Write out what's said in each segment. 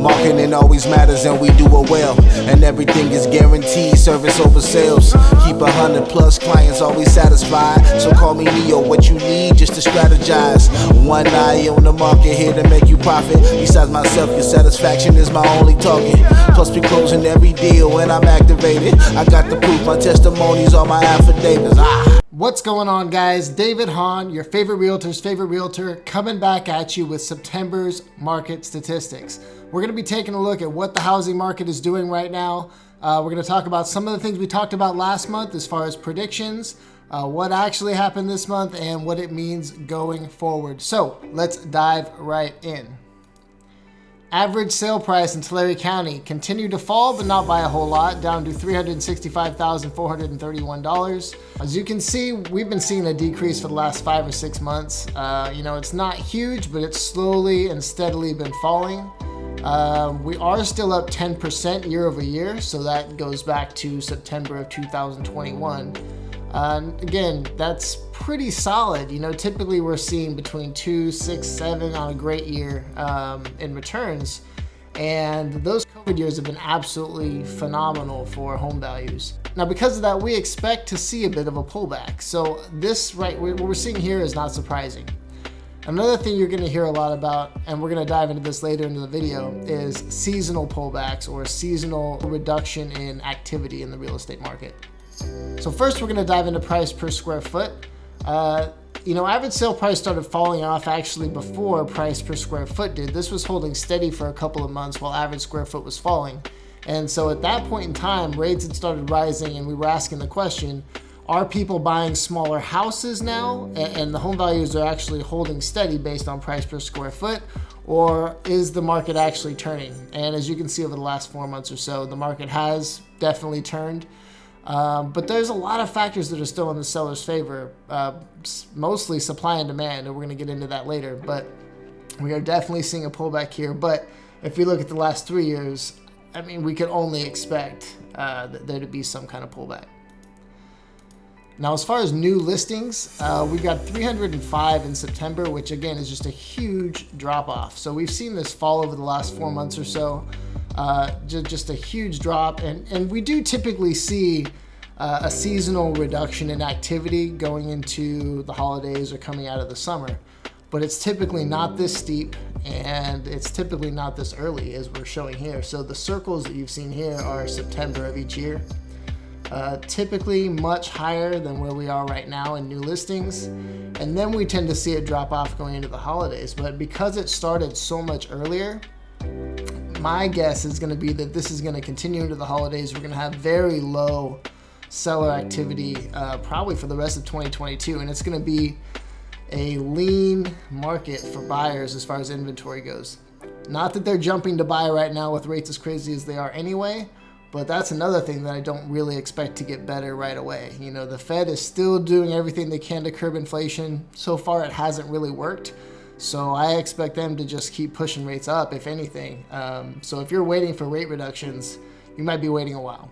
Marketing always matters and we do it well. And everything is guaranteed, service over sales. Keep 100+ clients always satisfied. So call me Neo, what you need just to strategize. One eye on the market here to make you profit. Besides myself, your satisfaction is my only target. Plus we closing every deal when I'm activated. I got the proof, my testimonies are my affidavits. What's going on, guys? David Haun, your favorite realtor's favorite realtor, coming back at you with September's market statistics. We're going to be taking a look at what the housing market is doing right now. We're going to talk about some of the things we talked about last month as far as predictions, what actually happened this month, and what it means going forward. So let's dive right in. Average sale price in Tulare County continued to fall, but not by a whole lot, down to $365,431. As you can see, we've been seeing a decrease for the last 5 or 6 months. It's not huge, but it's slowly and steadily been falling. We are still up 10% year over year, so that goes back to September of 2021. Again, that's pretty solid. Typically we're seeing between 2, 6, 7 on a great year in returns. And those COVID years have been absolutely phenomenal for home values. Now, because of that, we expect to see a bit of a pullback. So what we're seeing here is not surprising. Another thing you're going to hear a lot about, and we're going to dive into this later into the video, is seasonal pullbacks or seasonal reduction in activity in the real estate market. So first, we're going to dive into price per square foot. Average sale price started falling off actually before price per square foot did. This was holding steady for a couple of months while average square foot was falling. And so at that point in time, rates had started rising, and we were asking the question, are people buying smaller houses now? And the home values are actually holding steady based on price per square foot, or is the market actually turning? And as you can see over the last 4 months or so, the market has definitely turned. But there's a lot of factors that are still in the seller's favor, mostly supply and demand, and we're going to get into that later. But we are definitely seeing a pullback here. But if we look at the last 3 years, we could only expect there to be some kind of pullback. Now, as far as new listings, we've got 305 in September, which again is just a huge drop off. So we've seen this fall over the last 4 months or so. Just a huge drop, and we do typically see a seasonal reduction in activity going into the holidays or coming out of the summer, but it's typically not this steep, and it's typically not this early as we're showing here. So the circles that you've seen here are September of each year, typically much higher than where we are right now in new listings, and then we tend to see it drop off going into the holidays. But because it started so much earlier, my guess is going to be that this is going to continue into the holidays. We're going to have very low seller activity probably for the rest of 2022, and it's going to be a lean market for buyers as far as inventory goes. Not that they're jumping to buy right now with rates as crazy as they are anyway, but that's another thing that I don't really expect to get better right away. The Fed is still doing everything they can to curb inflation. So far, it hasn't really worked. So I expect them to just keep pushing rates up, if anything. So if you're waiting for rate reductions, you might be waiting a while.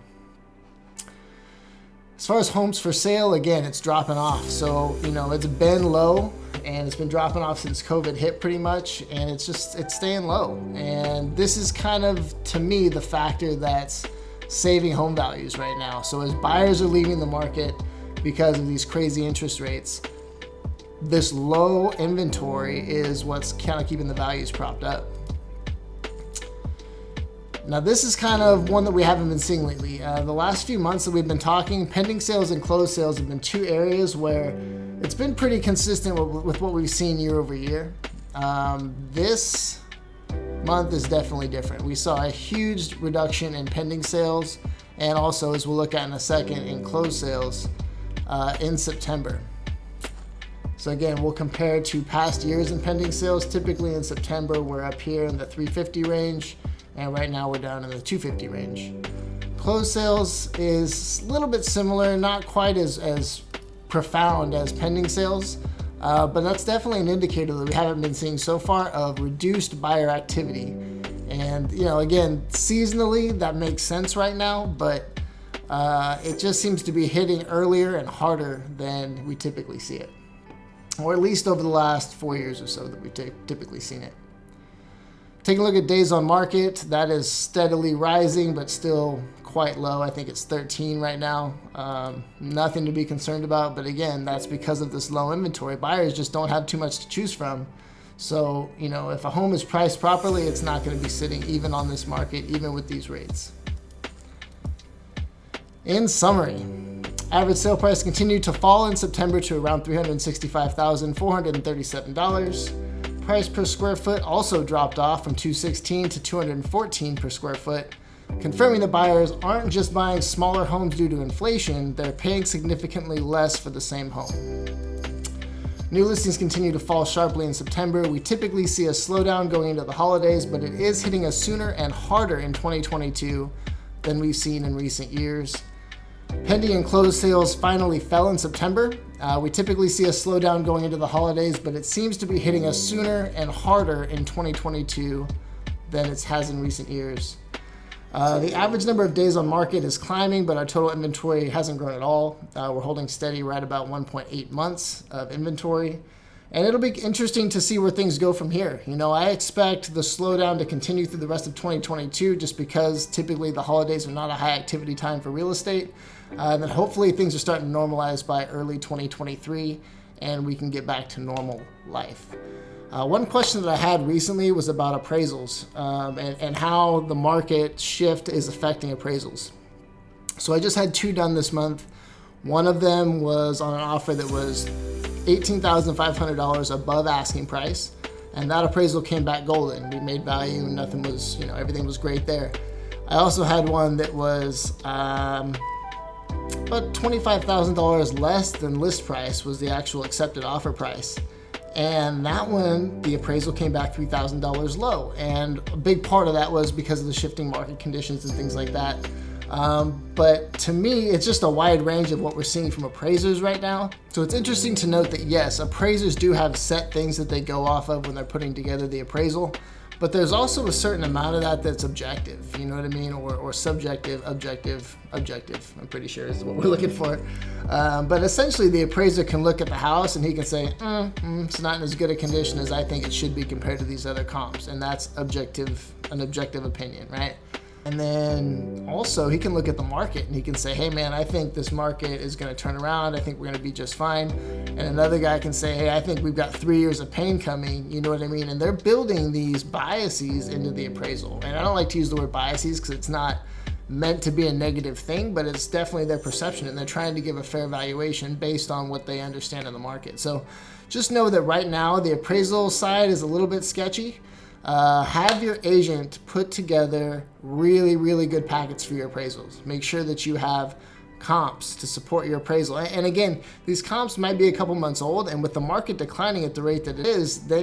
As far as homes for sale, again, it's dropping off. So, it's been low, and it's been dropping off since COVID hit pretty much, and it's staying low. And this is kind of, to me, the factor that's saving home values right now. So as buyers are leaving the market because of these crazy interest rates, this low inventory is what's kind of keeping the values propped up. Now, this is kind of one that we haven't been seeing lately. The last few months that we've been talking, pending sales and closed sales have been 2 areas where it's been pretty consistent with what we've seen year over year. This month is definitely different. We saw a huge reduction in pending sales, and also, as we'll look at in a second, in closed sales in September. So again, we'll compare to past years in pending sales. Typically in September, we're up here in the 350 range, and right now we're down in the 250 range. Closed sales is a little bit similar, not quite as profound as pending sales, but that's definitely an indicator that we haven't been seeing so far of reduced buyer activity. And again, seasonally, that makes sense right now, but it just seems to be hitting earlier and harder than we typically see it. Or at least over the last 4 years or so that we've typically seen it. Taking a look at days on market, that is steadily rising, but still quite low. I think it's 13 right now. Nothing to be concerned about, but again, that's because of this low inventory. Buyers just don't have too much to choose from. So, if a home is priced properly, it's not going to be sitting even on this market, even with these rates. In summary, average sale price continued to fall in September to around $365,437. Price per square foot also dropped off from $216 to $214 per square foot, confirming that buyers aren't just buying smaller homes due to inflation, they're paying significantly less for the same home. New listings continue to fall sharply in September. We typically see a slowdown going into the holidays, but it is hitting us sooner and harder in 2022 than we've seen in recent years. Pending and closed sales finally fell in September. We typically see a slowdown going into the holidays, but it seems to be hitting us sooner and harder in 2022 than it has in recent years. The average number of days on market is climbing, but our total inventory hasn't grown at all. We're holding steady right about 1.8 months of inventory. And it'll be interesting to see where things go from here. I expect the slowdown to continue through the rest of 2022 just because typically the holidays are not a high activity time for real estate. And then hopefully things are starting to normalize by early 2023 and we can get back to normal life. One question that I had recently was about appraisals and how the market shift is affecting appraisals. So I just had 2 done this month. One of them was on an offer that was $18,500 above asking price, and that appraisal came back golden. We made value, nothing was, everything was great there. I also had one that was about $25,000 less than list price was the actual accepted offer price. And that one, the appraisal came back $3,000 low. And a big part of that was because of the shifting market conditions and things like that. But to me, it's just a wide range of what we're seeing from appraisers right now. So it's interesting to note that yes, appraisers do have set things that they go off of when they're putting together the appraisal. But there's also a certain amount of that that's objective, you know what I mean? Or subjective, objective, I'm pretty sure is what we're looking for. But essentially the appraiser can look at the house and he can say, it's not in as good a condition as I think it should be compared to these other comps. And that's an objective opinion, right? And then also he can look at the market and he can say, hey man, I think this market is going to turn around. I think we're going to be just fine. And another guy can say, hey, I think we've got 3 years of pain coming. You know what I mean? And they're building these biases into the appraisal. And I don't like to use the word biases because it's not meant to be a negative thing, but it's definitely their perception and they're trying to give a fair valuation based on what they understand in the market. So just know that right now the appraisal side is a little bit sketchy. Have your agent put together really, really good packets for your appraisals. Make sure that you have comps to support your appraisal. And again, these comps might be a couple months old, and with the market declining at the rate that it is, they're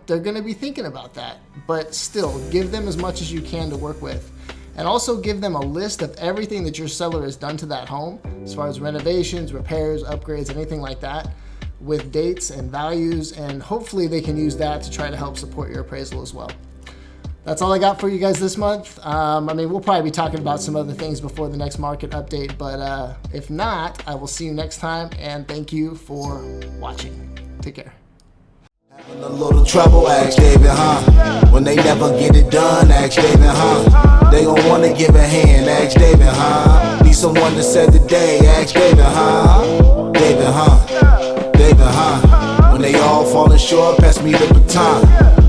going to be thinking about that. But still, give them as much as you can to work with. And also give them a list of everything that your seller has done to that home, as far as renovations, repairs, upgrades, anything like that, with dates and values, and hopefully they can use that to try to help support your appraisal as well. That's all I got for you guys this month. We'll probably be talking about some other things before the next market update, but if not, I will see you next time, and thank you for watching. Take care. Having a little trouble, ask David, huh? When they never get it done, ask David, huh? They gon' wanna give a hand, ask David, huh? Need someone to set the day, ask David, huh? David, huh? David, huh? When they all falling short, pass me the baton.